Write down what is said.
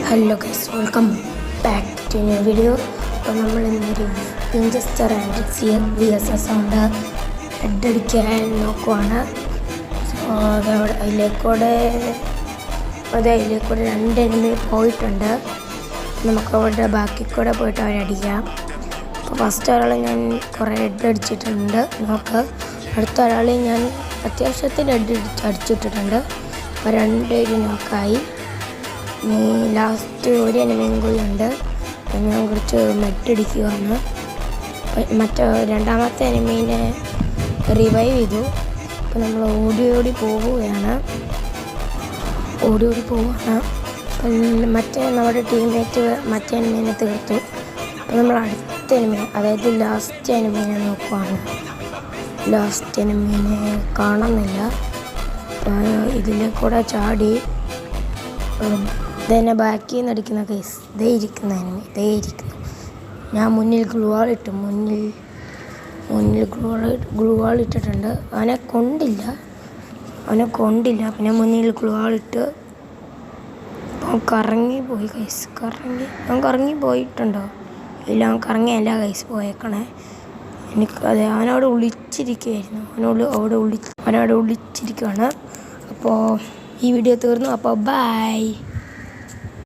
Hello guys, welcome back to new video. അപ്പോൾ നമ്മൾ ഇന്നൊരു വിഞ്ചസ്റ്റർ ആൻഡ് VSS സൗണ്ട് ഹെഡടിക്കാൻ നോക്കുവാണ്. അതിലേക്കൂടെ രണ്ട് എനിമി പോയിട്ടുണ്ട്. നമുക്ക് അവരുടെ ബാക്കി കൂടെ പോയിട്ട് അവരടിക്കാം. അപ്പോൾ ഫസ്റ്റ് ഒരാളെ ഞാൻ കുറേ ഹെഡ് അടിച്ചിട്ടുണ്ട്. നമുക്ക് അടുത്ത ഒരാളെ ഞാൻ അത്യാവശ്യത്തിൽ ഹെഡ് അടിച്ചിട്ടിട്ടുണ്ട്. അപ്പോൾ രണ്ടുപേരും നോക്കായി. ഇനി ലാസ്റ്റ് ഒരു എനിമിയും കൂടി ഉണ്ട്. ഞാൻ കുറച്ച് മെറ്റടിക്കുകയാണ്. രണ്ടാമത്തെ എനിമീനെ റിവൈവ് ചെയ്തു. അപ്പോൾ നമ്മൾ ഓടി പോവുകയാണ്. അപ്പം നമ്മുടെ ടീംമേറ്റ് മറ്റേ എനിമീനെ തീർത്തു. അപ്പോൾ നമ്മൾ അടുത്ത എനിമീനെ, അതായത് ലാസ്റ്റ് എനിമീനെ നോക്കുവാണ്. ലാസ്റ്റ് എനിമീനെ കാണുന്നില്ല. ഇതിലെ കൂടെ ചാടി ഇതെന്നെ ബാക്കിൽ നിന്ന് അടിക്കുന്ന കേസ്. ഇതേ ഇരിക്കുന്നു. ഞാൻ മുന്നിൽ ഗ്ലൂ വാൾ ഇട്ടിട്ടുണ്ട്. അവനെ കൊണ്ടില്ല. പിന്നെ മുന്നിൽ ഗ്ലൂ വാൾ ഇട്ട് അവൻ കറങ്ങിപ്പോയി കേസ്. അവൻ കറങ്ങിപ്പോയിട്ടുണ്ടോ? ഇല്ല, അവൻ കറങ്ങിയല്ല കേസ് പോയേക്കണേ. അവനവിടെ ഒളിച്ചിരിക്കുകയായിരുന്നു. അവനവിടെ ഒളിച്ചിരിക്കുകയാണ്. അപ്പോൾ ഈ വീഡിയോ തീർന്നു. അപ്പോൾ ബൈ.